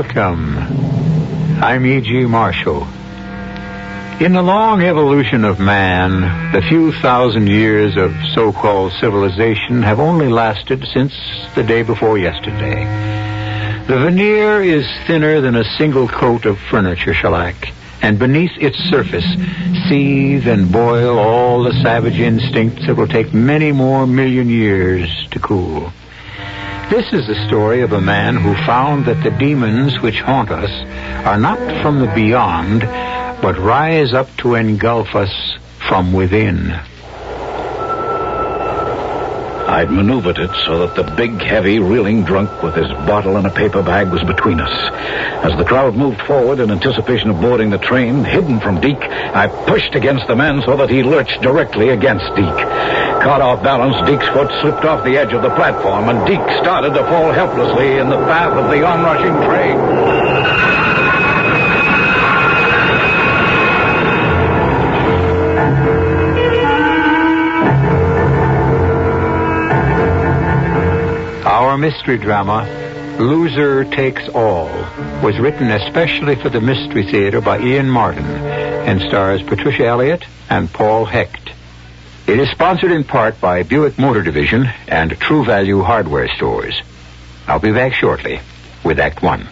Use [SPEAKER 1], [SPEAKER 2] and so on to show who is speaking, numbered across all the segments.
[SPEAKER 1] Welcome. I'm E.G. Marshall. In the long evolution of man, the few thousand years of so-called civilization have only lasted since the day before yesterday. The veneer is thinner than a single coat of furniture shellac, and beneath its surface seethe and boil all the savage instincts that will take many more million years to cool. This is the story of a man who found that the demons which haunt us are not from the beyond, but rise up to engulf us from within.
[SPEAKER 2] I'd maneuvered it so that the big, heavy, reeling drunk with his bottle and a paper bag was between us. As the crowd moved forward in anticipation of boarding the train, hidden from Deke, I pushed against the man so that he lurched directly against Deke. Caught off balance, Deke's foot slipped off the edge of the platform, and Deke started to fall helplessly in the path of the onrushing train.
[SPEAKER 1] Our mystery drama, Loser Takes All, was written especially for the Mystery Theater by Ian Martin and stars Patricia Elliott and Paul Hecht. It is sponsored in part by Buick Motor Division and True Value Hardware Stores. I'll be back shortly with Act One.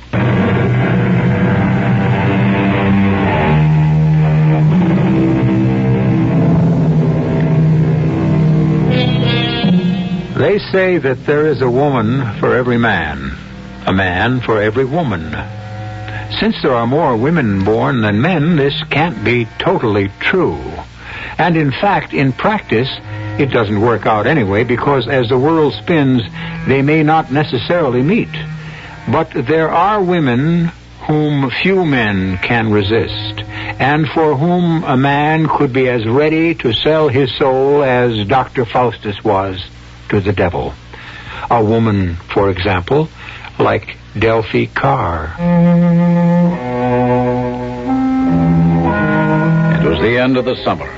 [SPEAKER 1] They say that there is a woman for every man, a man for every woman. Since there are more women born than men, this can't be totally true. And in fact, in practice, it doesn't work out anyway, because as the world spins, they may not necessarily meet. But there are women whom few men can resist, and for whom a man could be as ready to sell his soul as Dr. Faustus was to the devil. A woman, for example, like Delphi Carr.
[SPEAKER 2] It was the end of the summer.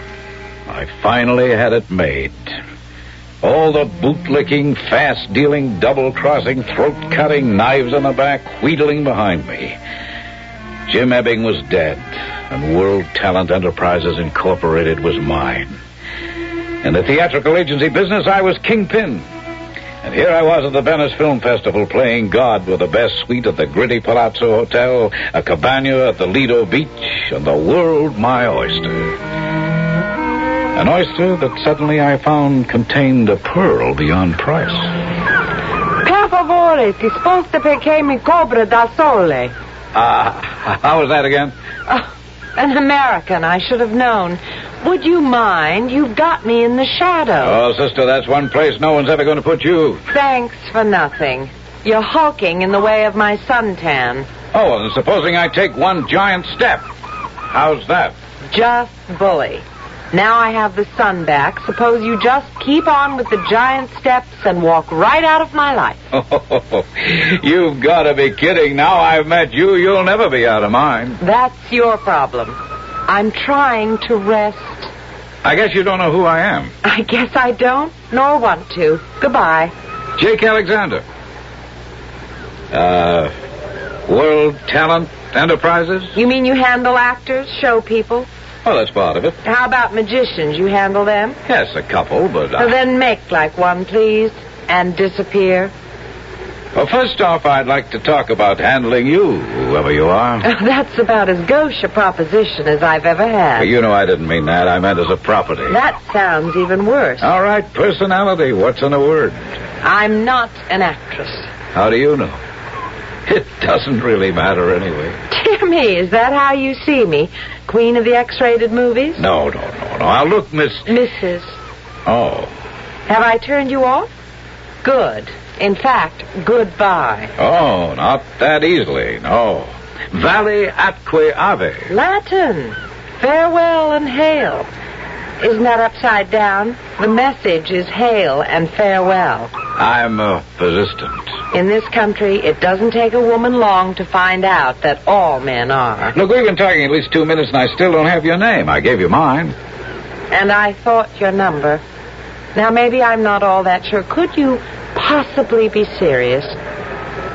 [SPEAKER 2] I finally had it made. All the bootlicking, fast-dealing, double-crossing, throat-cutting, knives in the back, wheedling behind me. Jim Ebbing was dead, and World Talent Enterprises Incorporated was mine. In the theatrical agency business, I was kingpin. And here I was at the Venice Film Festival playing God with the best suite at the gritty Palazzo Hotel, a cabana at the Lido Beach, and the world my oyster. An oyster that suddenly I found contained a pearl beyond price.
[SPEAKER 3] Per favore, ti sposta perché mi copre da sole.
[SPEAKER 2] How was that again?
[SPEAKER 3] An American, I should have known. Would you mind? You've got me in the shadow.
[SPEAKER 2] Oh, sister, that's one place no one's ever going to put you.
[SPEAKER 3] Thanks for nothing. You're hulking in the way of my suntan.
[SPEAKER 2] Oh, and supposing I take one giant step. How's that?
[SPEAKER 3] Just bully. Now I have the sun back. Suppose you just keep on with the giant steps and walk right out of my life.
[SPEAKER 2] Oh, you've got to be kidding. Now I've met you, you'll never be out of mine.
[SPEAKER 3] That's your problem. I'm trying to rest.
[SPEAKER 2] I guess you don't know who I am.
[SPEAKER 3] I guess I don't, nor want to. Goodbye.
[SPEAKER 2] Jake Alexander. World Talent Enterprises?
[SPEAKER 3] You mean you handle actors, show people?
[SPEAKER 2] Well, that's part of it.
[SPEAKER 3] How about magicians? You handle them?
[SPEAKER 2] Yes, a couple, but...
[SPEAKER 3] So then make like one, please, and disappear.
[SPEAKER 2] Well, first off, I'd like to talk about handling you, whoever you are.
[SPEAKER 3] That's about as gauche a proposition as I've ever had.
[SPEAKER 2] Well, you know I didn't mean that. I meant as a property.
[SPEAKER 3] That sounds even worse.
[SPEAKER 2] All right, personality. What's in a word?
[SPEAKER 3] I'm not an actress.
[SPEAKER 2] How do you know? It doesn't really matter anyway.
[SPEAKER 3] Dear me, is that how you see me? Queen of the X-rated movies?
[SPEAKER 2] No. I'll look,
[SPEAKER 3] Mrs.
[SPEAKER 2] Oh.
[SPEAKER 3] Have I turned you off? Good. In fact, goodbye.
[SPEAKER 2] Oh, not that easily, no. Vale atque ave.
[SPEAKER 3] Latin. Farewell and hail. Isn't that upside down? The message is hail and farewell.
[SPEAKER 2] I'm persistent.
[SPEAKER 3] In this country, it doesn't take a woman long to find out that all men are.
[SPEAKER 2] Look, we've been talking at least 2 minutes, and I still don't have your name. I gave you mine.
[SPEAKER 3] And I thought your number. Now, maybe I'm not all that sure. Could you possibly be serious?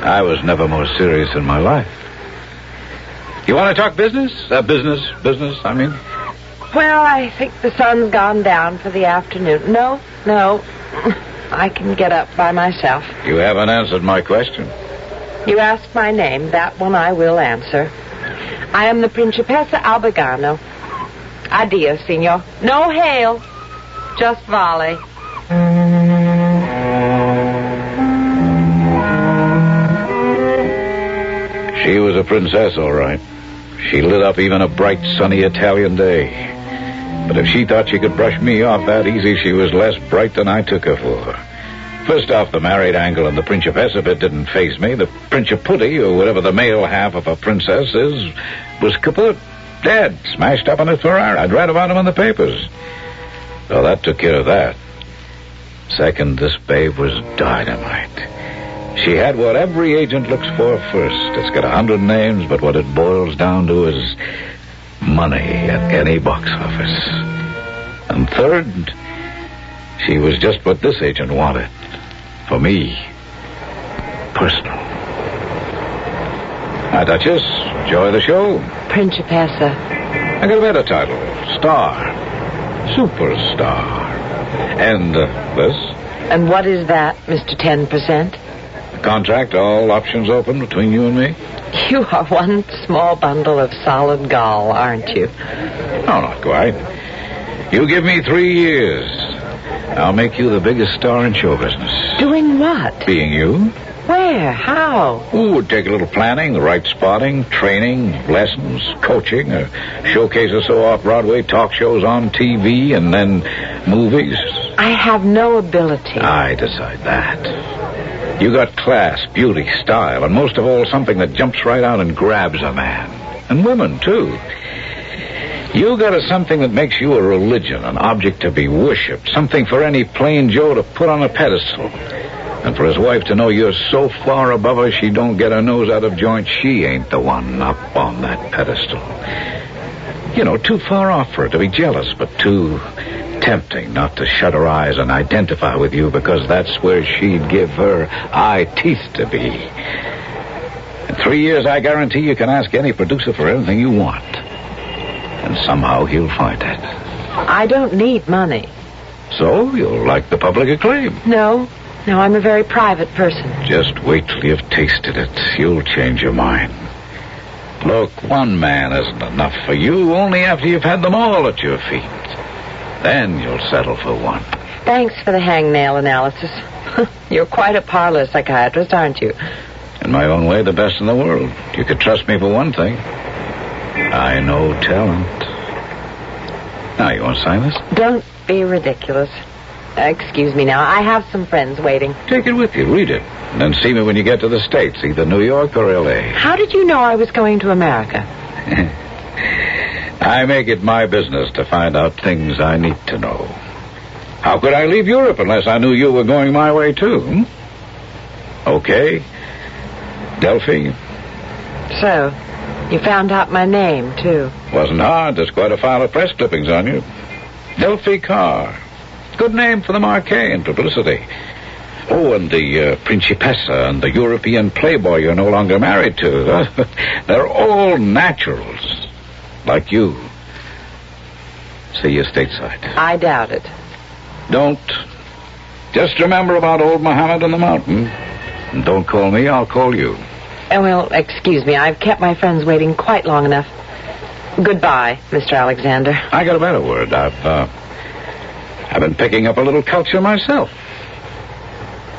[SPEAKER 2] I was never more serious in my life. You want to talk business? Business, I mean.
[SPEAKER 3] Well, I think the sun's gone down for the afternoon. No. I can get up by myself.
[SPEAKER 2] You haven't answered my question.
[SPEAKER 3] You asked my name. That one I will answer. I am the Principessa Albigano. Addio, signor. No hail. Just volley.
[SPEAKER 2] She was a princess, all right. She lit up even a bright, sunny Italian day. But if she thought she could brush me off that easy, she was less bright than I took her for. First off, the married angle and the Principessa bit didn't faze me. The Principuti, or whatever the male half of a princess is, was kaput. Dead. Smashed up in a Ferrari. I'd read about him in the papers. So that took care of that. Second, this babe was dynamite. She had what every agent looks for first. It's got 100 names, but what it boils down to is money at any box office. And third, she was just what this agent wanted. For me. Personal. Hi, Duchess. Enjoy the show.
[SPEAKER 3] Principessa.
[SPEAKER 2] I got a better title. Star. Superstar. And this?
[SPEAKER 3] And what is that, Mr. 10%?
[SPEAKER 2] A contract, all options open between you and me?
[SPEAKER 3] You are one small bundle of solid gall, aren't you?
[SPEAKER 2] No, not quite. You give me 3 years. I'll make you the biggest star in show business.
[SPEAKER 3] Doing what?
[SPEAKER 2] Being you.
[SPEAKER 3] Where? How?
[SPEAKER 2] Ooh, it'd take a little planning, the right spotting, training, lessons, coaching, a showcase or so off-Broadway, talk shows on TV, and then movies.
[SPEAKER 3] I have no ability.
[SPEAKER 2] I decide that. You got class, beauty, style, and most of all, something that jumps right out and grabs a man. And women, too. You got something that makes you a religion, an object to be worshipped, something for any plain Joe to put on a pedestal. And for his wife to know you're so far above her she don't get her nose out of joint, she ain't the one up on that pedestal. You know, too far off for her to be jealous, but too tempting not to shut her eyes and identify with you because that's where she'd give her eye teeth to be. In 3 years, I guarantee you can ask any producer for anything you want. And somehow he'll find it.
[SPEAKER 3] I don't need money.
[SPEAKER 2] So you'll like the public acclaim?
[SPEAKER 3] No, I'm a very private person.
[SPEAKER 2] Just wait till you've tasted it. You'll change your mind. Look, one man isn't enough for you, only after you've had them all at your feet. Then you'll settle for one.
[SPEAKER 3] Thanks for the hangnail analysis. You're quite a parlor psychiatrist, aren't you?
[SPEAKER 2] In my own way, the best in the world. You could trust me for one thing. I know talent. Now, you want to sign this?
[SPEAKER 3] Don't be ridiculous. Excuse me now. I have some friends waiting.
[SPEAKER 2] Take it with you. Read it. And then see me when you get to the States, either New York or L.A.
[SPEAKER 3] How did you know I was going to America?
[SPEAKER 2] I make it my business to find out things I need to know. How could I leave Europe unless I knew you were going my way, too? Okay. Delphi.
[SPEAKER 3] So, you found out my name, too.
[SPEAKER 2] Wasn't hard. There's quite a file of press clippings on you. Delphi Carr. Good name for the marquee and publicity. Oh, and the Principessa and the European playboy you're no longer married to. They're all naturals. Like you. See you stateside.
[SPEAKER 3] I doubt it.
[SPEAKER 2] Don't. Just remember about old Muhammad and the mountain. And don't call me, I'll call you.
[SPEAKER 3] Well, excuse me. I've kept my friends waiting quite long enough. Goodbye, Mr. Alexander.
[SPEAKER 2] I got a better word. I've been picking up a little culture myself.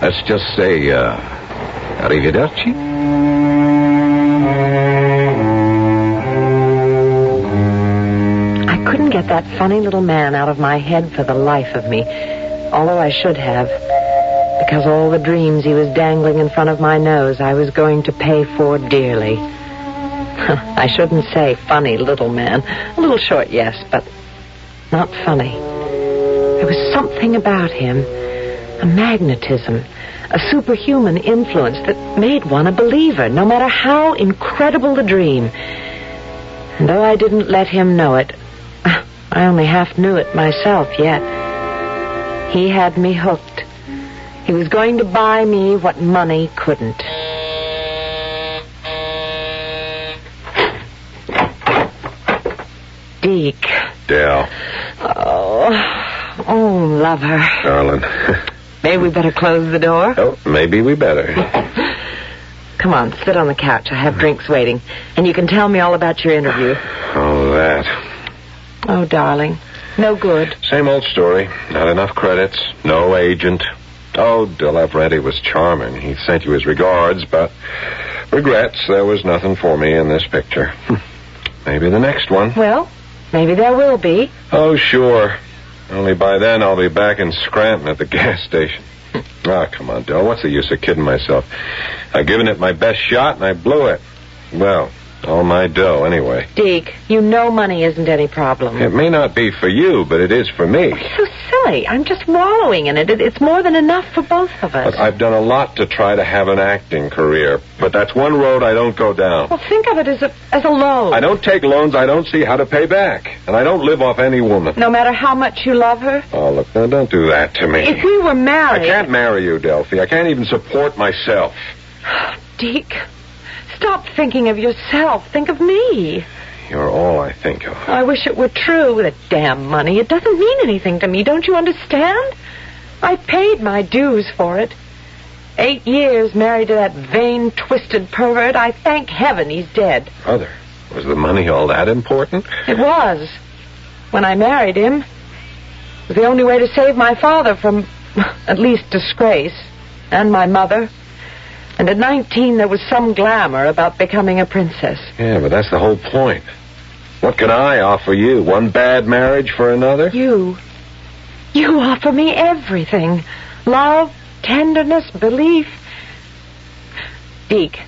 [SPEAKER 2] Let's just say, arrivederci.
[SPEAKER 3] I couldn't get that funny little man out of my head for the life of me, although I should have, because all the dreams he was dangling in front of my nose I was going to pay for dearly. I shouldn't say funny little man. A little short, yes, but not funny. There was something about him, a magnetism, a superhuman influence that made one a believer, no matter how incredible the dream. And though I didn't let him know it, I only half knew it myself yet. He had me hooked. He was going to buy me what money couldn't. Deke.
[SPEAKER 4] Dale.
[SPEAKER 3] Oh, lover.
[SPEAKER 4] Darling.
[SPEAKER 3] Maybe we better close the door?
[SPEAKER 4] Oh, maybe we better.
[SPEAKER 3] Come on, sit on the couch. I have drinks waiting. And you can tell me all about your interview.
[SPEAKER 4] Oh, that.
[SPEAKER 3] Oh, darling. No good.
[SPEAKER 4] Same old story. Not enough credits. No agent. Oh, De Lavrenti was charming. He sent you his regards, but regrets there was nothing for me in this picture. Maybe the next one.
[SPEAKER 3] Well, maybe there will be.
[SPEAKER 4] Oh, sure. Only by then I'll be back in Scranton at the gas station. Come on, Del. What's the use of kidding myself? I've given it my best shot, and I blew it. Well, all my dough, anyway.
[SPEAKER 3] Deke, you know money isn't any problem.
[SPEAKER 4] It may not be for you, but it is for me.
[SPEAKER 3] So silly. I'm just wallowing in it. It's more than enough for both of us.
[SPEAKER 4] But I've done a lot to try to have an acting career. But that's one road I don't go down.
[SPEAKER 3] Well, think of it as a loan.
[SPEAKER 4] I don't take loans I don't see how to pay back. And I don't live off any woman.
[SPEAKER 3] No matter how much you love her?
[SPEAKER 4] Oh, look, now don't do that to me.
[SPEAKER 3] If we were married...
[SPEAKER 4] I can't marry you, Delphi. I can't even support myself.
[SPEAKER 3] Deke, stop thinking of yourself. Think of me.
[SPEAKER 4] You're all I think of.
[SPEAKER 3] I wish it were true. The damn money. It doesn't mean anything to me. Don't you understand? I paid my dues for it. 8 years married to that vain, twisted pervert. I thank heaven he's dead.
[SPEAKER 4] Brother, was the money all that important?
[SPEAKER 3] It was. When I married him, it was the only way to save my father from, at least, disgrace. And my mother. And at 19, there was some glamour about becoming a princess.
[SPEAKER 4] Yeah, but that's the whole point. What can I offer you? One bad marriage for another?
[SPEAKER 3] You offer me everything. Love, tenderness, belief. Deke,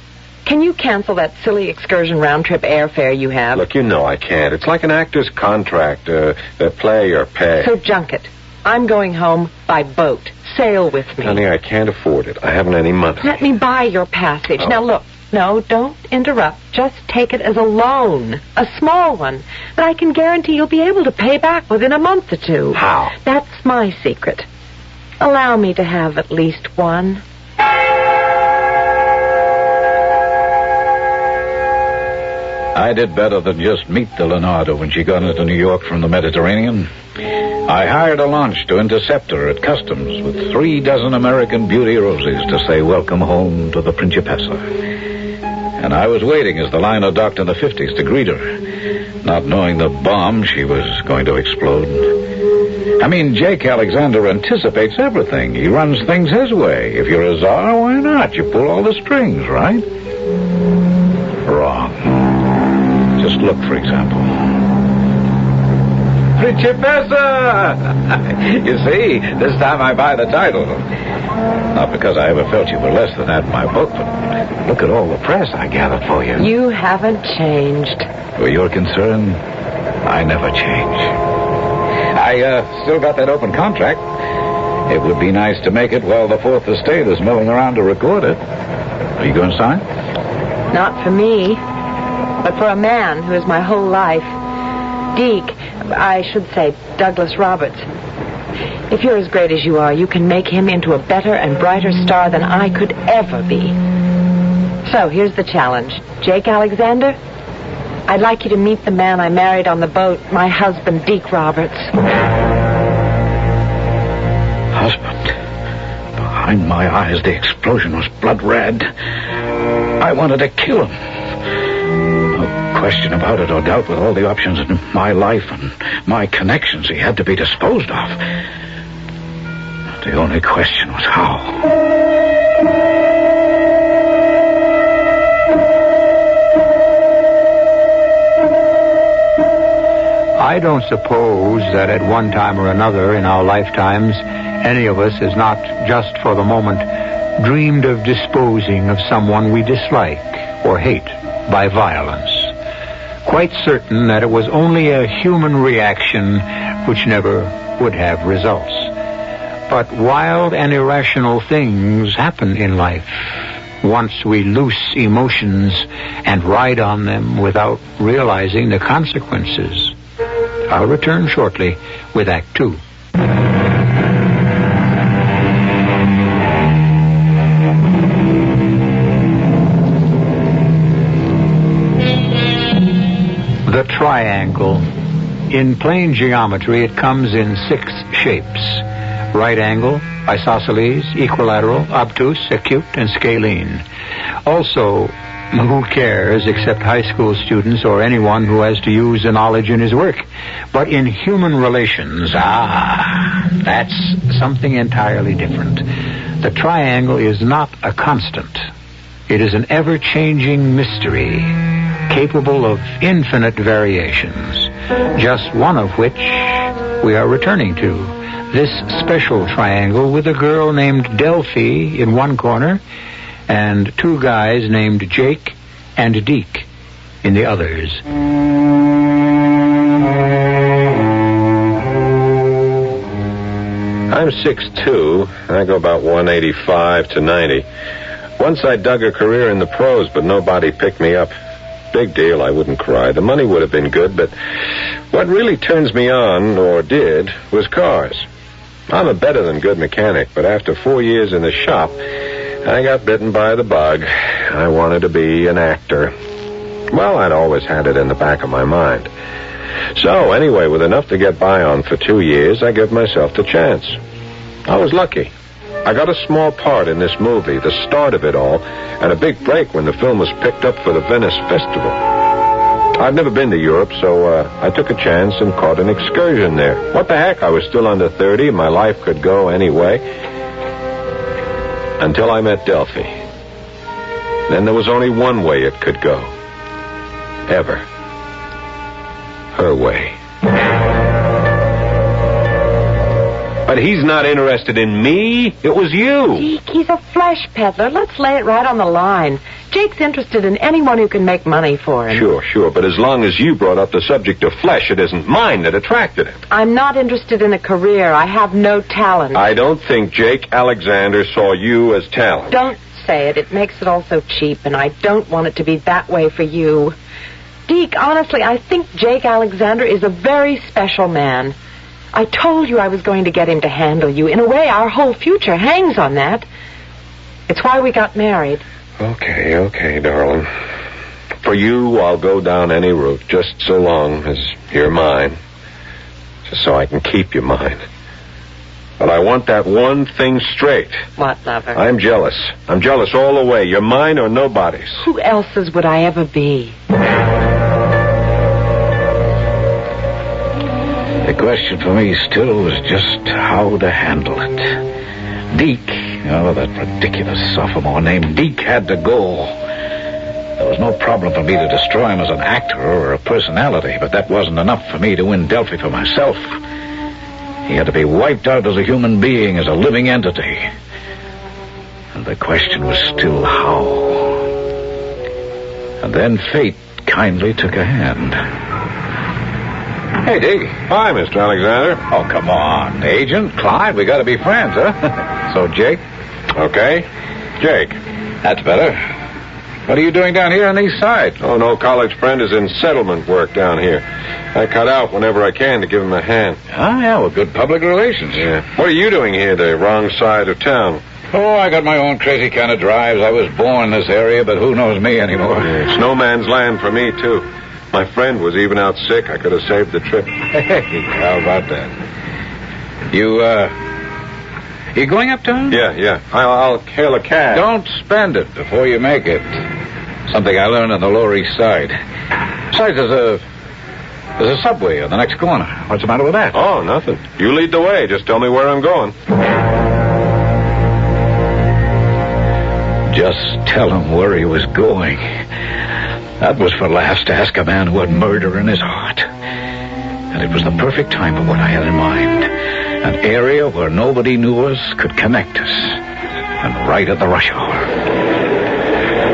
[SPEAKER 3] can you cancel that silly excursion round-trip airfare you have?
[SPEAKER 4] Look, you know I can't. It's like an actor's contract, play or pay.
[SPEAKER 3] So junk it. I'm going home by boat. Sail with me.
[SPEAKER 4] Honey, I can't afford it. I haven't any money.
[SPEAKER 3] Let me buy your passage.
[SPEAKER 4] Oh.
[SPEAKER 3] Now, look. No, don't interrupt. Just take it as a loan. A small one. That I can guarantee you'll be able to pay back within a month or two.
[SPEAKER 4] How?
[SPEAKER 3] That's my secret. Allow me to have at least one.
[SPEAKER 2] I did better than just meet the Leonardo when she got into New York from the Mediterranean. I hired a launch to intercept her at customs with 36 American beauty roses to say welcome home to the Principessa. And I was waiting as the liner docked in the 50s to greet her, not knowing the bomb she was going to explode. I mean, Jake Alexander anticipates everything. He runs things his way. If you're a czar, why not? You pull all the strings, right? Wrong. Just look, for example. Principessa! You see, this time I buy the title. Not because I ever felt you were less than that in my book, but look at all the press I gathered for you.
[SPEAKER 3] You haven't changed.
[SPEAKER 2] Where you're concerned, I never change. I still got that open contract. It would be nice to make it while the Fourth Estate is milling around to record it. Are you going to sign?
[SPEAKER 3] Not for me, but for a man who is my whole life. Deke, I should say Douglas Roberts. If you're as great as you are, you can make him into a better and brighter star than I could ever be. So, here's the challenge. Jake Alexander, I'd like you to meet the man I married on the boat, my husband, Deke Roberts.
[SPEAKER 2] Husband? Behind my eyes, the explosion was blood red. I wanted to kill him. No question about it or doubt. With all the options in my life and my connections, he had to be disposed of. The only question was how.
[SPEAKER 1] I don't suppose that at one time or another in our lifetimes, any of us has not, just for the moment, dreamed of disposing of someone we dislike or hate by violence. Quite certain that it was only a human reaction which never would have results. But wild and irrational things happen in life once we loose emotions and ride on them without realizing the consequences. I'll return shortly with Act 2. The triangle. In plane geometry, it comes in 6 shapes: right angle, isosceles, equilateral, obtuse, acute, and scalene. Also, who cares except high school students or anyone who has to use the knowledge in his work? But in human relations, that's something entirely different. The triangle is not a constant. It is an ever-changing mystery, capable of infinite variations, just one of which we are returning to. This special triangle with a girl named Delphi in one corner and 2 guys named Jake and Deke in the others.
[SPEAKER 4] I'm 6'2", and I go about 185 to 90. Once I dug a career in the pros, but nobody picked me up. Big deal, I wouldn't cry. The money would have been good, but what really turns me on, or did, was cars. I'm a better than good mechanic, but after 4 years in the shop, I got bitten by the bug. I wanted to be an actor. Well, I'd always had it in the back of my mind. So, anyway, with enough to get by on for 2 years, I gave myself the chance. I was lucky. I got a small part in this movie, the start of it all, and a big break when the film was picked up for the Venice Festival. I'd never been to Europe, so I took a chance and caught an excursion there. What the heck? I was still under 30. My life could go any way. Until I met Delphi. Then there was only one way it could go. Ever. Her way. But he's not interested in me. It was you.
[SPEAKER 3] Jake, he's a flesh peddler. Let's lay it right on the line. Jake's interested in anyone who can make money for him.
[SPEAKER 4] Sure. But as long as you brought up the subject of flesh, it isn't mine that attracted him.
[SPEAKER 3] I'm not interested in a career. I have no talent.
[SPEAKER 4] I don't think Jake Alexander saw you as talent.
[SPEAKER 3] Don't say it. It makes it all so cheap, and I don't want it to be that way for you. Deke, honestly, I think Jake Alexander is a very special man. I told you I was going to get him to handle you. In a way, our whole future hangs on that. It's why we got married.
[SPEAKER 4] Okay, darling. For you, I'll go down any route, just so long as you're mine. Just so I can keep you mine. But I want that one thing straight.
[SPEAKER 3] What, lover?
[SPEAKER 4] I'm jealous. I'm jealous all the way. You're mine or nobody's.
[SPEAKER 3] Who else's would I ever be?
[SPEAKER 2] The question for me still was just how to handle it. Deke, that ridiculous sophomore named Deke had to go. There was no problem for me to destroy him as an actor or a personality, but that wasn't enough for me to win Delphi for myself. He had to be wiped out as a human being, as a living entity. And the question was still how. And then fate kindly took a hand. Hey, Deke.
[SPEAKER 4] Hi, Mr. Alexander.
[SPEAKER 2] Oh, come on. Agent, Clyde, we gotta be friends, huh? So, Jake?
[SPEAKER 4] Okay. Jake.
[SPEAKER 2] That's better. What are you doing down here on the east side?
[SPEAKER 4] Oh, no college friend is in settlement work down here. I cut out whenever I can to give him a hand.
[SPEAKER 2] Ah, yeah, well, good public relations.
[SPEAKER 4] Yeah. What are you doing here, the wrong side of town?
[SPEAKER 2] Oh, I got my own crazy kind of drives. I was born in this area, but who knows me anymore?
[SPEAKER 4] Yeah, it's no man's land for me, too. My friend was even out sick. I could have saved the trip.
[SPEAKER 2] Hey, how about that? You going uptown?
[SPEAKER 4] Yeah. I'll hail a cab.
[SPEAKER 2] Don't spend it before you make it. Something I learned on the Lower East Side. Besides, there's a subway on the next corner. What's the matter with that?
[SPEAKER 4] Oh, nothing. You lead the way. Just tell me where I'm going.
[SPEAKER 2] Just tell him where he was going. That was for laughs to ask a man who had murder in his heart. And it was the perfect time for what I had in mind. An area where nobody knew us could connect us. And right at the rush hour.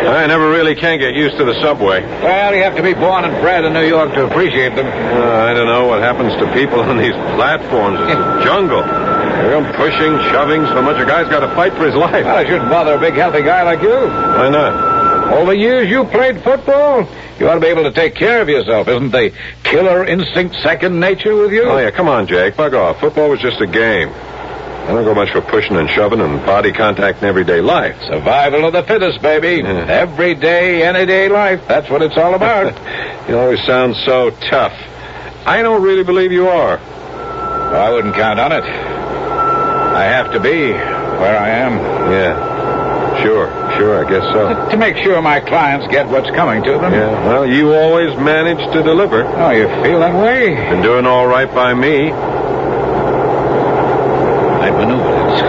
[SPEAKER 4] I never really can get used to the subway.
[SPEAKER 2] Well, you have to be born and bred in New York to appreciate them.
[SPEAKER 4] I don't know what happens to people on these platforms. It's a jungle. They're pushing, shoving, so much a guy's got to fight for his life.
[SPEAKER 2] Well, it shouldn't bother a big, healthy guy like you.
[SPEAKER 4] Why not?
[SPEAKER 2] All the years you played football, you ought to be able to take care of yourself. Isn't the killer instinct second nature with you?
[SPEAKER 4] Oh, yeah, come on, Jake. Bug off. Football was just a game. I don't go much for pushing and shoving and body contact in everyday life.
[SPEAKER 2] Survival of the fittest, baby.
[SPEAKER 4] Yeah.
[SPEAKER 2] Every day, any day life. That's what it's all about.
[SPEAKER 4] You always sound so tough. I don't really believe you are.
[SPEAKER 2] Well, I wouldn't count on it. I have to be where I am.
[SPEAKER 4] Yeah. Sure, I guess so.
[SPEAKER 2] To make sure my clients get what's coming to them.
[SPEAKER 4] Yeah, well, you always manage to deliver.
[SPEAKER 2] Oh, you feel that way?
[SPEAKER 4] Been doing all right by me.
[SPEAKER 2] I maneuvered it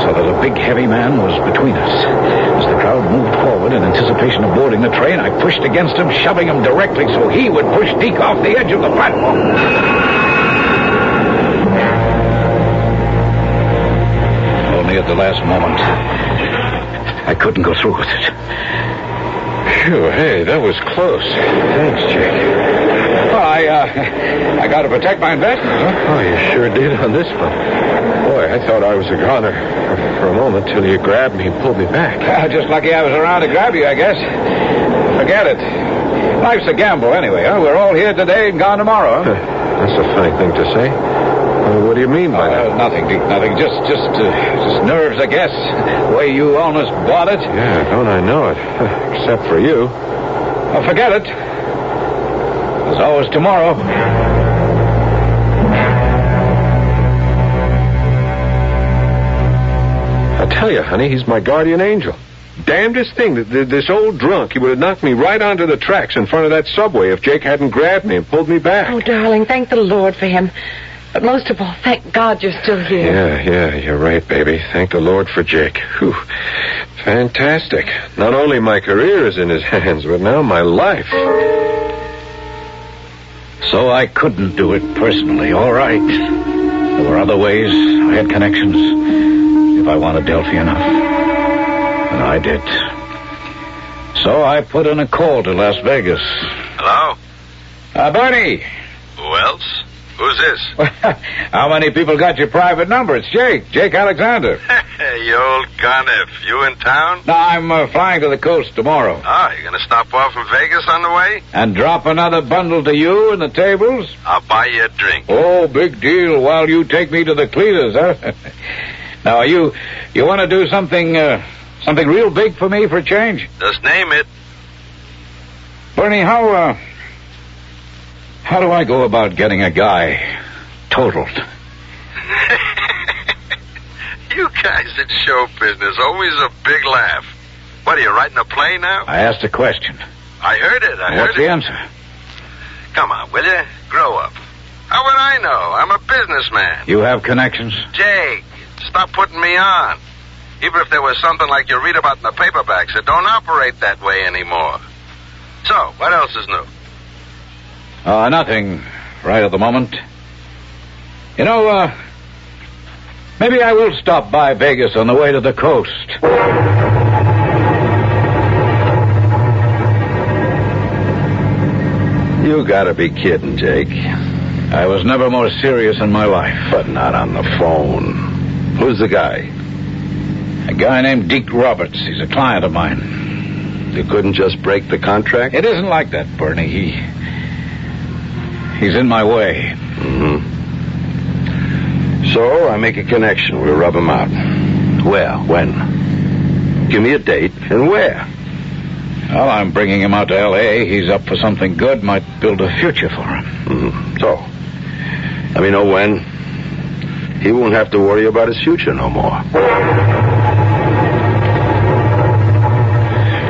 [SPEAKER 2] so that a big, heavy man was between us. As the crowd moved forward in anticipation of boarding the train, I pushed against him, shoving him directly so he would push Deke off the edge of the platform. Only at the last moment, I couldn't go through with it.
[SPEAKER 4] Phew, hey, that was close. Thanks, Jake.
[SPEAKER 2] Well, I got to protect my investment, huh?
[SPEAKER 4] Oh, you sure did on this one. Boy, I thought I was a goner for a moment till you grabbed me and pulled me back.
[SPEAKER 2] Just lucky I was around to grab you, I guess. Forget it. Life's a gamble anyway, huh? We're all here today and gone tomorrow, huh?
[SPEAKER 4] That's a funny thing to say. What do you mean by that?
[SPEAKER 2] Nothing, Deke, nothing. Just nerves, I guess. The way you almost bought it.
[SPEAKER 4] Yeah, don't I know it? Except for you.
[SPEAKER 2] Well, forget it. There's always tomorrow.
[SPEAKER 4] I tell you, honey, he's my guardian angel. Damnedest thing, this old drunk, he would have knocked me right onto the tracks in front of that subway if Jake hadn't grabbed me and pulled me back.
[SPEAKER 3] Oh, darling, thank the Lord for him. But most of all, thank God you're still here.
[SPEAKER 4] Yeah, you're right, baby. Thank the Lord for Jake. Whew. Fantastic. Not only my career is in his hands, but now my life.
[SPEAKER 2] So I couldn't do it personally, all right. There were other ways. I had connections. If I wanted Delphi enough. And I did. So I put in a call to Las Vegas.
[SPEAKER 5] Hello?
[SPEAKER 2] Bernie.
[SPEAKER 5] Who else? Who's this?
[SPEAKER 2] How many people got your private number? It's Jake Alexander.
[SPEAKER 5] Hey, you old gonif. You in town?
[SPEAKER 2] No, I'm flying to the coast tomorrow.
[SPEAKER 5] Oh, you gonna stop off in Vegas on the way?
[SPEAKER 2] And drop another bundle to you and the tables?
[SPEAKER 5] I'll buy you a drink.
[SPEAKER 2] Oh, big deal, while you take me to the Cletus, huh? Now, you want to do something real big for me for a change?
[SPEAKER 5] Just name it.
[SPEAKER 2] Bernie, how do I go about getting a guy totaled?
[SPEAKER 5] You guys in show business, always a big laugh. What, are you writing a play now?
[SPEAKER 2] I asked a question.
[SPEAKER 5] I heard it.
[SPEAKER 2] What's the answer?
[SPEAKER 5] Come on, will you? Grow up. How would I know? I'm a businessman.
[SPEAKER 2] You have connections?
[SPEAKER 5] Jake, stop putting me on. Even if there was something like you read about in the paperbacks, it don't operate that way anymore. So, what else is new?
[SPEAKER 2] Nothing right at the moment. You know, maybe I will stop by Vegas on the way to the coast.
[SPEAKER 6] You gotta be kidding, Jake.
[SPEAKER 2] I was never more serious in my life.
[SPEAKER 6] But not on the phone. Who's the guy?
[SPEAKER 2] A guy named Deke Roberts. He's a client of mine.
[SPEAKER 6] You couldn't just break the contract?
[SPEAKER 2] It isn't like that, Bernie. He's in my way.
[SPEAKER 6] Mm-hmm. So, I make a connection. We'll rub him out. Where? When? Give me a date. And where?
[SPEAKER 2] Well, I'm bringing him out to L.A. He's up for something good. Might build a future for him.
[SPEAKER 6] Mm-hmm. So, let me know when. He won't have to worry about his future no more.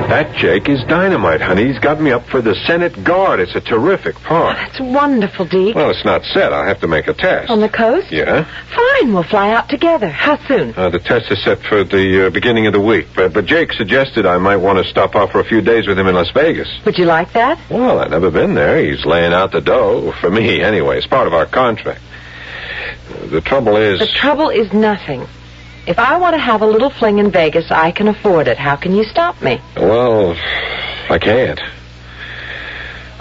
[SPEAKER 4] That Jake is dynamite, honey. He's got me up for the Senate Guard. It's a terrific part.
[SPEAKER 3] Oh, that's wonderful, Deke.
[SPEAKER 4] Well, it's not set. I'll have to make a test.
[SPEAKER 3] On the coast?
[SPEAKER 4] Yeah.
[SPEAKER 3] Fine, we'll fly out together. How soon?
[SPEAKER 4] The test is set for the beginning of the week. But Jake suggested I might want to stop off for a few days with him in Las Vegas.
[SPEAKER 3] Would you like that?
[SPEAKER 4] Well, I've never been there. He's laying out the dough. For me, anyway. It's part of our contract. The trouble is...
[SPEAKER 3] The trouble is nothing. If I want to have a little fling in Vegas, I can afford it. How can you stop me?
[SPEAKER 4] Well, I can't.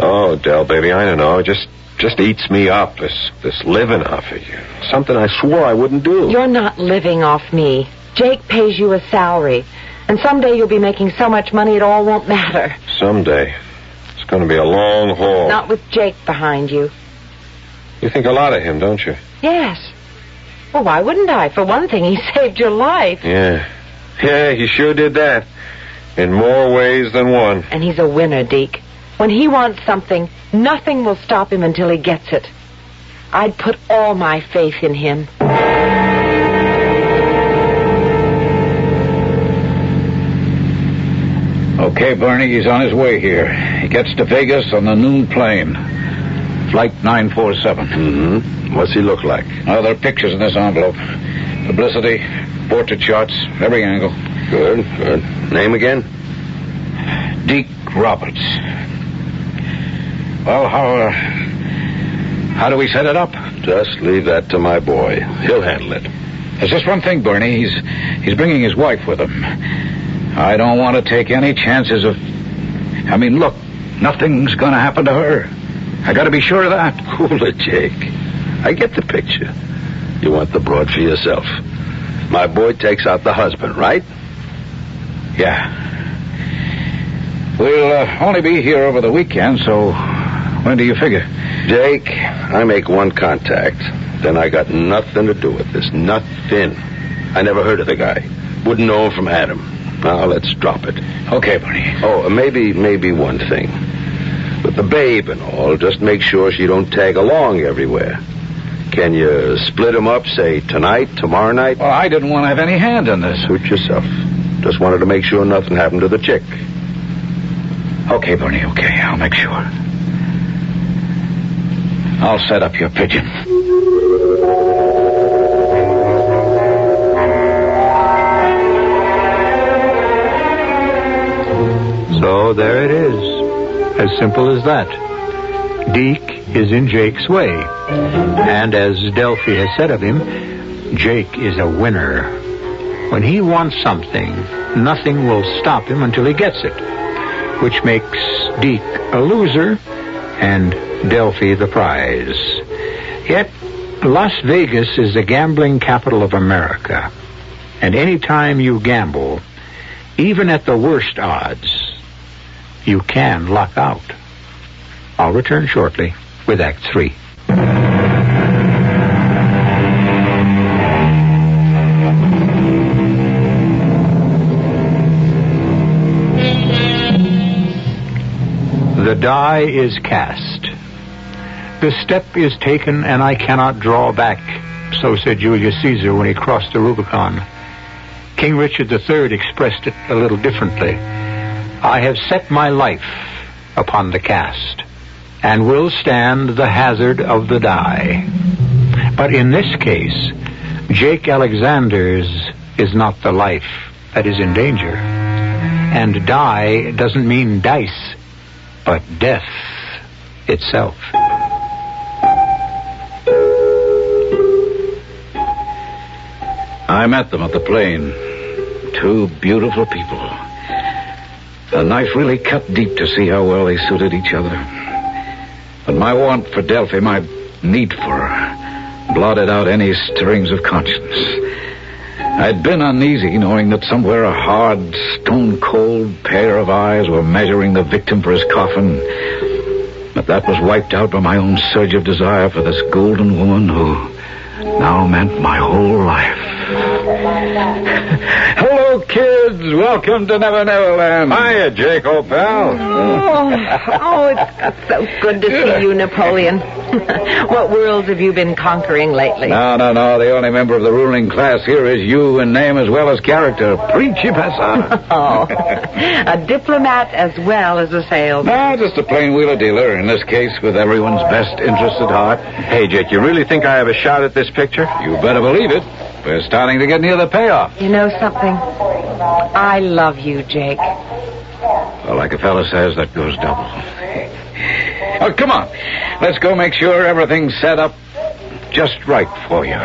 [SPEAKER 4] Oh, Del, baby, I don't know. It just eats me up, this living off of you. Something I swore I wouldn't do.
[SPEAKER 3] You're not living off me. Jake pays you a salary. And someday you'll be making so much money it all won't matter.
[SPEAKER 4] Someday. It's going to be a long haul.
[SPEAKER 3] Not with Jake behind you.
[SPEAKER 4] You think a lot of him, don't you?
[SPEAKER 3] Yes. Well, why wouldn't I? For one thing, he saved your life.
[SPEAKER 4] Yeah, he sure did that. In more ways than one.
[SPEAKER 3] And he's a winner, Deke. When he wants something, nothing will stop him until he gets it. I'd put all my faith in him.
[SPEAKER 2] Okay, Bernie, he's on his way here. He gets to Vegas on the noon plane. Flight 947.
[SPEAKER 6] Mm-hmm. What's he look like?
[SPEAKER 2] Oh, there are pictures in this envelope. Publicity, portrait shots, every angle.
[SPEAKER 6] Good. Name again?
[SPEAKER 2] Deke Roberts. Well, how do we set it up?
[SPEAKER 6] Just leave that to my boy. He'll handle it.
[SPEAKER 2] There's just one thing, Bernie. He's bringing his wife with him. I don't want to take any chances of... I mean, look, nothing's going to happen to her. I got to be sure of that.
[SPEAKER 6] Cool it, Jake. I get the picture. You want the broad for yourself. My boy takes out the husband, right?
[SPEAKER 2] Yeah. We'll only be here over the weekend, so when do you figure?
[SPEAKER 6] Jake, I make one contact. Then I got nothing to do with this. Nothing. I never heard of the guy. Wouldn't know him from Adam. Now, let's drop it.
[SPEAKER 2] Okay, Bernie.
[SPEAKER 6] Oh, maybe one thing. With the babe and all, just make sure she don't tag along everywhere. Can you split them up, say, tonight, tomorrow night?
[SPEAKER 2] Well, I didn't want to have any hand in this.
[SPEAKER 6] Suit yourself. Just wanted to make sure nothing happened to the chick.
[SPEAKER 2] Okay, Bernie, okay. I'll make sure. I'll set up your pigeon.
[SPEAKER 1] So there it is. As simple as that. Deke is in Jake's way. And as Delphi has said of him, Jake is a winner. When he wants something, nothing will stop him until he gets it, which makes Deke a loser and Delphi the prize. Yet, Las Vegas is the gambling capital of America. And any time you gamble, even at the worst odds, you can luck out. I'll return shortly with Act 3. The die is cast. The step is taken, and I cannot draw back, so said Julius Caesar when he crossed the Rubicon. King Richard III expressed it a little differently. I have set my life upon the cast, and will stand the hazard of the die. But in this case, Jake Alexander's is not the life that is in danger. And die doesn't mean dice, but death itself.
[SPEAKER 2] I met them at the plane. Two beautiful people. The knife really cut deep to see how well they suited each other. But my want for Delphi, my need for her, blotted out any stirrings of conscience. I'd been uneasy knowing that somewhere a hard, stone-cold pair of eyes were measuring the victim for his coffin. But that was wiped out by my own surge of desire for this golden woman who now meant my whole life. Hello, kids. Welcome to Never Never Land.
[SPEAKER 4] Hiya, Jake, old pal.
[SPEAKER 3] Oh, it's so good to see you, Napoleon. What worlds have you been conquering lately?
[SPEAKER 2] No. The only member of the ruling class here is you in name as well as character. Principessa.
[SPEAKER 3] Oh, a diplomat as well as a salesman.
[SPEAKER 2] No, just a plain wheeler dealer, in this case with everyone's best interest at heart.
[SPEAKER 4] Hey, Jake, you really think I have a shot at this picture?
[SPEAKER 2] You better believe it. We're starting to get near the payoff.
[SPEAKER 3] You know something? I love you, Jake.
[SPEAKER 2] Well, like a fella says, that goes double. Oh, come on. Let's go make sure everything's set up just right for you.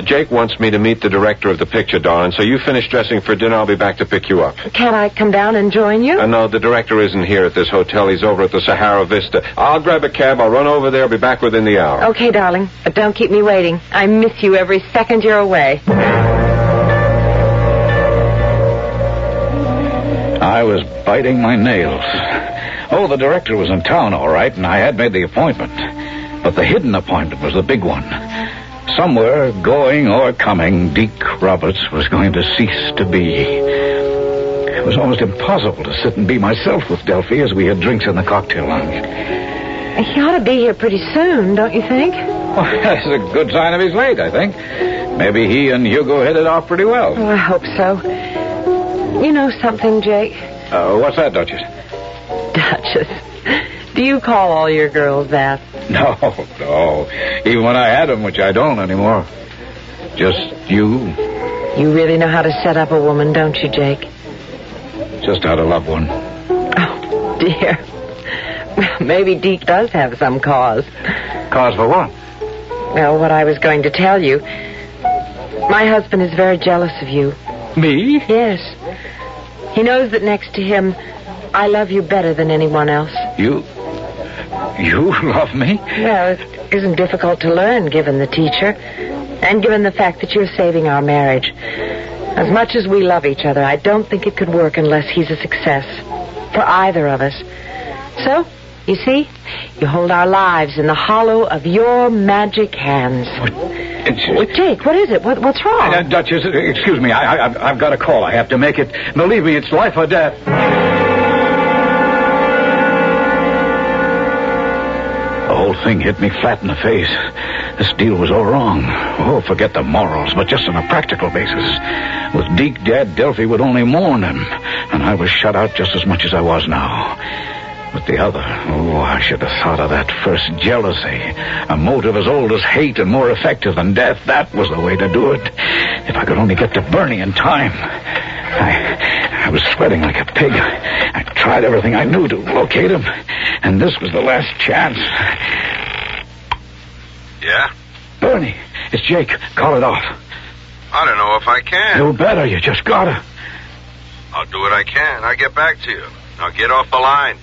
[SPEAKER 4] Jake wants me to meet the director of the picture, darling, so you finish dressing for dinner. I'll be back to pick you up.
[SPEAKER 3] Can I come down and join you?
[SPEAKER 4] No, the director isn't here at this hotel. He's over at the Sahara Vista. I'll grab a cab. I'll run over there. I'll be back within the hour.
[SPEAKER 3] Okay, darling, but don't keep me waiting. I miss you every second you're away.
[SPEAKER 2] I was biting my nails. Oh, the director was in town, all right, and I had made the appointment. But the hidden appointment was the big one. Somewhere, going or coming, Deke Roberts was going to cease to be. It was almost impossible to sit and be myself with Delphi as we had drinks in the cocktail lounge.
[SPEAKER 3] He ought to be here pretty soon, don't you think?
[SPEAKER 2] Well, that's a good sign of he's late, I think. Maybe he and Hugo hit it off pretty well.
[SPEAKER 3] Oh, I hope so. You know something, Jake?
[SPEAKER 2] What's that, Duchess?
[SPEAKER 3] Duchess. Do you call all your girls that?
[SPEAKER 2] No. Even when I had them, which I don't anymore. Just you.
[SPEAKER 3] You really know how to set up a woman, don't you, Jake?
[SPEAKER 2] Just how to love one.
[SPEAKER 3] Oh, dear. Well, maybe Deke does have some cause.
[SPEAKER 2] Cause for what?
[SPEAKER 3] Well, what I was going to tell you. My husband is very jealous of you.
[SPEAKER 2] Me?
[SPEAKER 3] Yes. He knows that next to him, I love you better than anyone else.
[SPEAKER 2] You love me?
[SPEAKER 3] Well, it isn't difficult to learn, given the teacher, and given the fact that you're saving our marriage. As much as we love each other, I don't think it could work unless he's a success. For either of us. So, you see, you hold our lives in the hollow of your magic hands. Jake, what is it? What's wrong?
[SPEAKER 2] Duchess, excuse me. I've got a call. I have to make it. Believe me, it's life or death. The whole thing hit me flat in the face. This deal was all wrong. Oh, forget the morals, but just on a practical basis. With Deke dead, Delphi would only mourn him, and I was shut out just as much as I was now. With the other, I should have thought of that first. Jealousy. A motive as old as hate and more effective than death. That was the way to do it. If I could only get to Bernie in time. I was sweating like a pig. I tried everything I knew to locate him, and this was the last chance.
[SPEAKER 5] Yeah?
[SPEAKER 2] Bernie, it's Jake. Call it off.
[SPEAKER 5] I don't know if I can.
[SPEAKER 2] You better. You just gotta.
[SPEAKER 5] I'll do what I can. I'll get back to you. Now get off the line.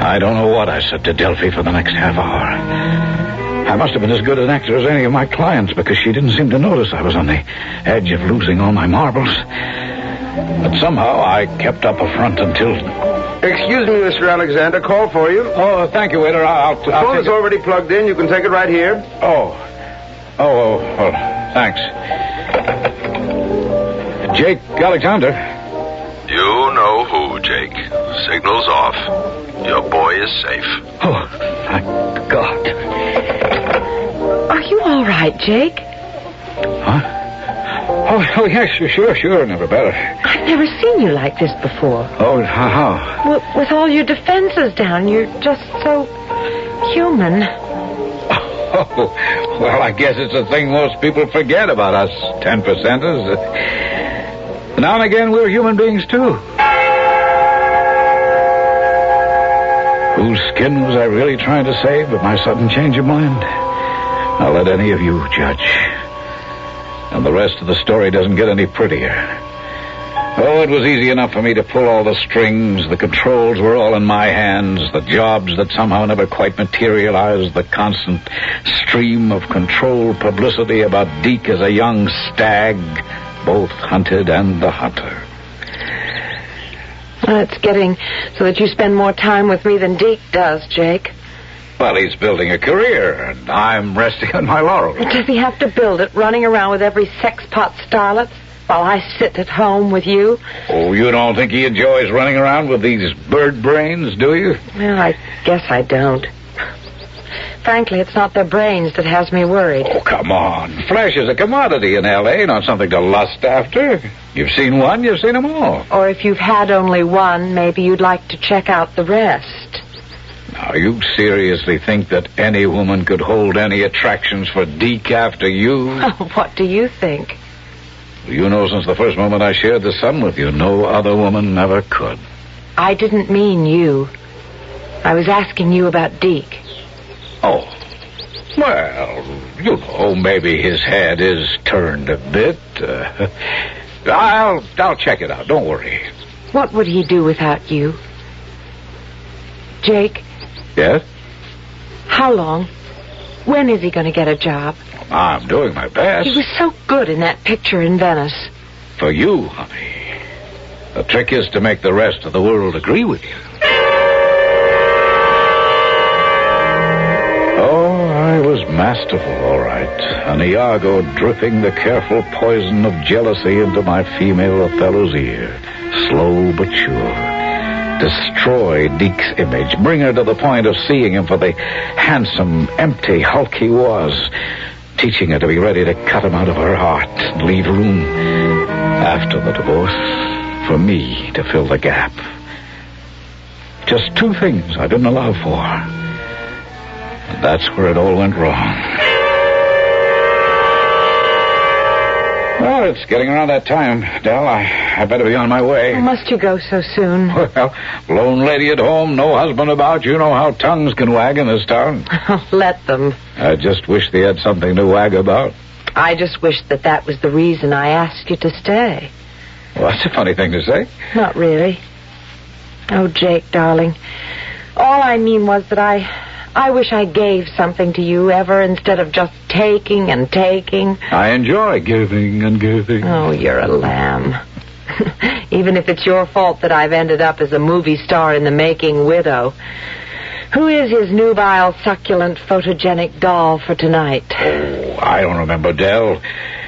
[SPEAKER 2] I don't know what I said to Delphi for the next half hour. I must have been as good an actor as any of my clients because she didn't seem to notice I was on the edge of losing all my marbles. But somehow I kept up a front until...
[SPEAKER 7] Excuse me, Mr. Alexander. Call for you.
[SPEAKER 2] Oh, thank you, waiter. I'll
[SPEAKER 7] The phone is already plugged in. You can take it right here.
[SPEAKER 2] Oh, thanks. Jake Alexander.
[SPEAKER 5] You know who, Jake. Signal's off. Your boy is safe.
[SPEAKER 2] Oh, thank God.
[SPEAKER 3] Are you all right, Jake?
[SPEAKER 2] Huh? Oh, yes, sure, never better.
[SPEAKER 3] I've never seen you like this before.
[SPEAKER 2] Oh, how?
[SPEAKER 3] Well, with all your defenses down, you're just so human.
[SPEAKER 2] Oh, well, I guess it's a thing most people forget about us 10%ers. Now and again, we're human beings, too. Whose skin was I really trying to save with my sudden change of mind? I'll let any of you judge. And the rest of the story doesn't get any prettier. Oh, it was easy enough for me to pull all the strings. The controls were all in my hands. The jobs that somehow never quite materialized. The constant stream of controlled publicity about Deke as a young stag, both hunted and the hunter.
[SPEAKER 3] Well, it's getting so that you spend more time with me than Deke does, Jake.
[SPEAKER 2] Well, he's building a career, and I'm resting on my laurels.
[SPEAKER 3] Does he have to build it, running around with every sexpot starlet, while I sit at home with you?
[SPEAKER 2] Oh, you don't think he enjoys running around with these bird brains, do you?
[SPEAKER 3] Well, I guess I don't. Frankly, it's not their brains that has me worried.
[SPEAKER 2] Oh, come on. Flesh is a commodity in L.A., not something to lust after. You've seen one, you've seen them all.
[SPEAKER 3] Or if you've had only one, maybe you'd like to check out the rest.
[SPEAKER 2] Now, you seriously think that any woman could hold any attractions for Deke after you?
[SPEAKER 3] Oh, what do you think?
[SPEAKER 2] You know, since the first moment I shared the sun with you, no other woman ever could.
[SPEAKER 3] I didn't mean you. I was asking you about Deke.
[SPEAKER 2] Oh. Well, you know, maybe his head is turned a bit. I'll check it out. Don't worry.
[SPEAKER 3] What would he do without you? Jake?
[SPEAKER 2] Yes?
[SPEAKER 3] How long? When is he going to get a job?
[SPEAKER 2] I'm doing my best.
[SPEAKER 3] He was so good in that picture in Venice.
[SPEAKER 2] For you, honey. The trick is to make the rest of the world agree with you. masterful, all right. An Iago dripping the careful poison of jealousy into my female Othello's ear. Slow but sure. Destroy Deke's image. Bring her to the point of seeing him for the handsome, empty hulk he was. Teaching her to be ready to cut him out of her heart and leave room, after the divorce, for me to fill the gap. Just two things I didn't allow for. And that's where it all went wrong. Well, it's getting around that time, Dell. I better be on my way.
[SPEAKER 3] Oh, must you go so soon?
[SPEAKER 2] Well, lone lady at home, no husband about. You know how tongues can wag in this town.
[SPEAKER 3] Let them.
[SPEAKER 2] I just wish they had something to wag about.
[SPEAKER 3] I just wish that was the reason I asked you to stay.
[SPEAKER 2] Well, that's a funny thing to say.
[SPEAKER 3] Not really. Oh, Jake, darling. All I mean was that I wish I gave something to you ever instead of just taking and taking.
[SPEAKER 2] I enjoy giving and giving.
[SPEAKER 3] Oh, you're a lamb. Even if it's your fault that I've ended up as a movie star in the making widow. Who is his nubile, succulent, photogenic doll for tonight?
[SPEAKER 2] Oh, I don't remember, Dell.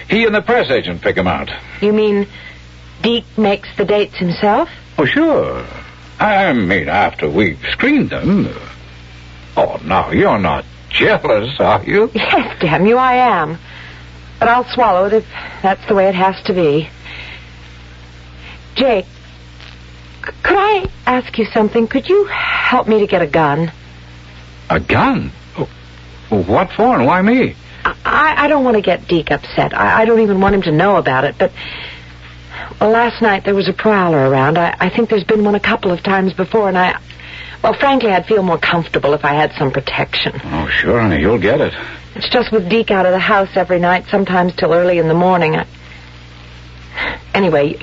[SPEAKER 2] He and the press agent pick him out.
[SPEAKER 3] You mean Deke makes the dates himself?
[SPEAKER 2] Oh, sure. I mean, after we've screened them. Oh, no, you're not jealous, are you?
[SPEAKER 3] Yes, damn you, I am. But I'll swallow it if that's the way it has to be. Jake, could I ask you something? Could you help me to get a gun?
[SPEAKER 2] A gun? Oh, what for and why me?
[SPEAKER 3] I don't want to get Deke upset. I don't even want him to know about it, but... Well, last night there was a prowler around. I think there's been one a couple of times before, and well, frankly, I'd feel more comfortable if I had some protection.
[SPEAKER 2] Oh, sure, honey, you'll get it.
[SPEAKER 3] It's just with Deke out of the house every night, sometimes till early in the morning. Anyway,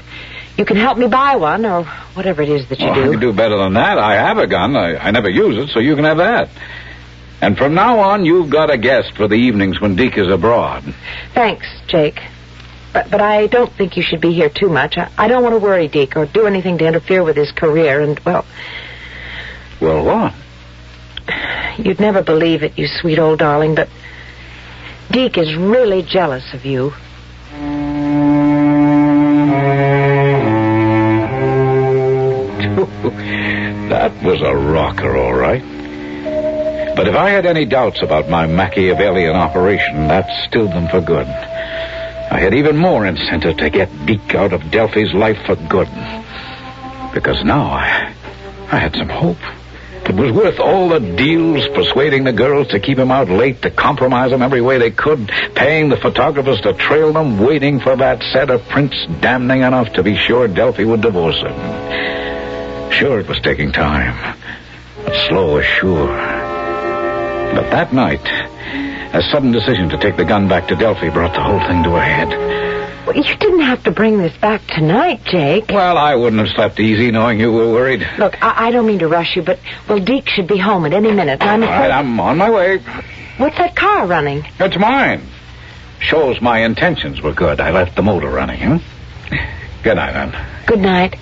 [SPEAKER 3] you can help me buy one, or whatever it is that you do.
[SPEAKER 2] I can do better than that. I have a gun. I never use it, so you can have that. And from now on, you've got a guest for the evenings when Deke is abroad.
[SPEAKER 3] Thanks, Jake. But I don't think you should be here too much. I don't want to worry Deke or do anything to interfere with his career, and, well...
[SPEAKER 2] Well, what?
[SPEAKER 3] You'd never believe it, you sweet old darling, but Deke is really jealous of you.
[SPEAKER 2] That was a rocker, all right. But if I had any doubts about my Machiavellian operation, that stilled them for good. I had even more incentive to get Deke out of Delphi's life for good. Because now I had some hope. It was worth all the deals, persuading the girls to keep him out late, to compromise him every way they could, paying the photographers to trail them, waiting for that set of prints damning enough to be sure Delphi would divorce him. Sure, it was taking time, but slow as sure. But that night, a sudden decision to take the gun back to Delphi brought the whole thing to a head.
[SPEAKER 3] Well, you didn't have to bring this back tonight, Jake.
[SPEAKER 2] Well, I wouldn't have slept easy knowing you were worried.
[SPEAKER 3] Look, I don't mean to rush you, but, well, Deke should be home at any minute.
[SPEAKER 2] All right, I'm on my way.
[SPEAKER 3] What's that car running?
[SPEAKER 2] It's mine. Shows my intentions were good. I left the motor running, huh? Good night, then.
[SPEAKER 3] Good night,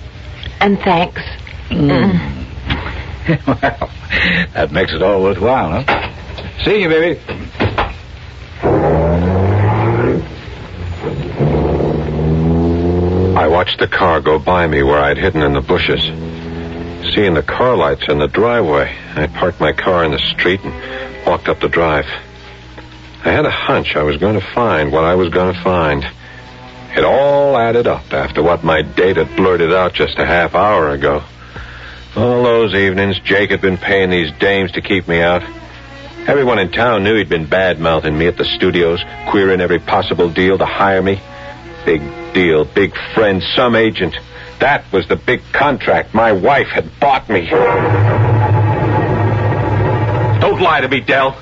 [SPEAKER 3] and thanks.
[SPEAKER 2] Well, that makes it all worthwhile, huh? See you, baby.
[SPEAKER 4] I watched the car go by me where I'd hidden in the bushes. Seeing the car lights in the driveway, I parked my car in the street and walked up the drive. I had a hunch I was going to find what I was going to find. It all added up after what my date had blurted out just a half hour ago. All those evenings, Jake had been paying these dames to keep me out. Everyone in town knew he'd been bad-mouthing me at the studios, queering every possible deal to hire me. Big deal, big friend, some agent. That was the big contract my wife had bought me. Don't lie to me, Dell.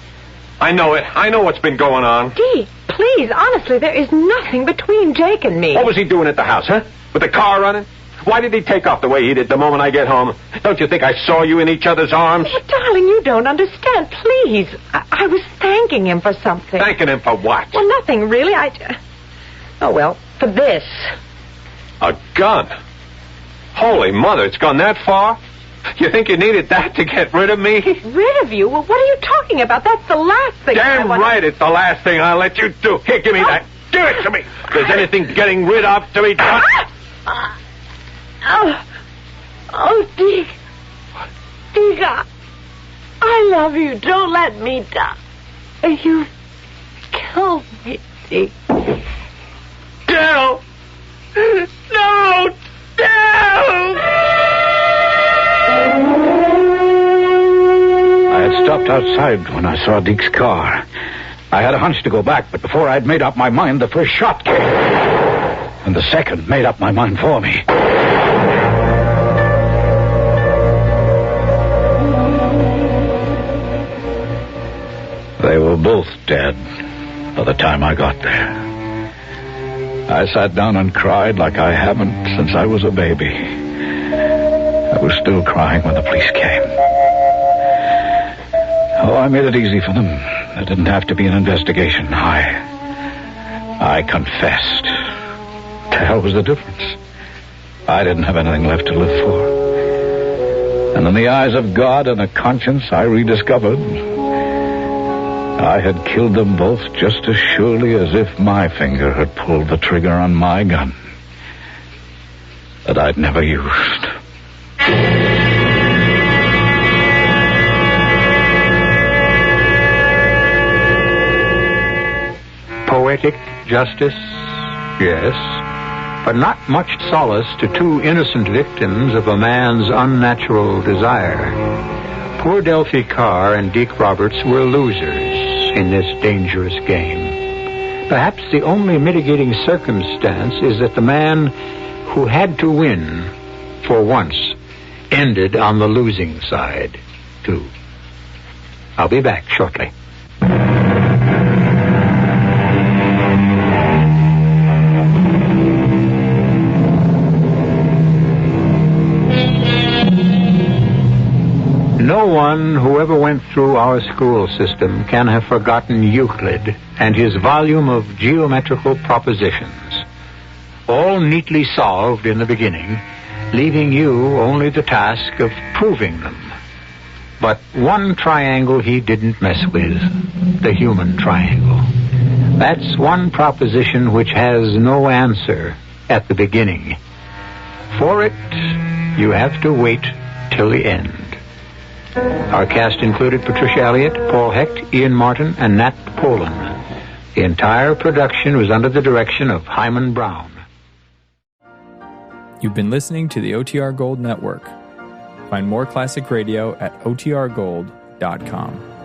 [SPEAKER 4] I know it. I know what's been going on.
[SPEAKER 3] Deke, please, honestly, there is nothing between Jake and me.
[SPEAKER 4] What was he doing at the house, huh? With the car running? Why did he take off the way he did the moment I get home? Don't you think I saw you in each other's arms?
[SPEAKER 3] Oh, darling, you don't understand. Please. I was thanking him for something.
[SPEAKER 4] Thanking him for what?
[SPEAKER 3] Well, nothing, really. Oh, well, for this.
[SPEAKER 4] A gun? Holy mother, it's gone that far?
[SPEAKER 1] You think you needed that to get rid of me?
[SPEAKER 3] Rid of you? Well, what are you talking about? That's the last thing
[SPEAKER 4] Damn right, it's the last thing I'll let you do. Here, give me that. Give it to me. If there's anything getting rid of to be done.
[SPEAKER 3] Dick. Dick, I love you. Don't let me die. You killed me, Dick.
[SPEAKER 4] Del! No! Del!
[SPEAKER 2] I had stopped outside when I saw Deke's car. I had a hunch to go back, but before I'd made up my mind, the first shot came. And the second made up my mind for me. They were both dead by the time I got there. I sat down and cried like I haven't since I was a baby. I was still crying when the police came. Oh, I made it easy for them. There didn't have to be an investigation. I confessed. The hell was the difference? I didn't have anything left to live for. And in the eyes of God and a conscience, I rediscovered I had killed them both just as surely as if my finger had pulled the trigger on my gun that I'd never used.
[SPEAKER 1] Poetic justice? Yes. But not much solace to two innocent victims of a man's unnatural desire. Poor Delphi Carr and Deke Roberts were losers in this dangerous game. Perhaps the only mitigating circumstance is that the man who had to win, for once, ended on the losing side, too. I'll be back shortly. No one who ever went through our school system can have forgotten Euclid and his volume of geometrical propositions, all neatly solved in the beginning, leaving you only the task of proving them. But one triangle he didn't mess with, the human triangle. That's one proposition which has no answer at the beginning. For it, you have to wait till the end. Our cast included Patricia Elliott, Paul Hecht, Ian Martin, and Nat Poland. The entire production was under the direction of Hyman Brown.
[SPEAKER 8] You've been listening to the OTR Gold Network. Find more classic radio at otrgold.com.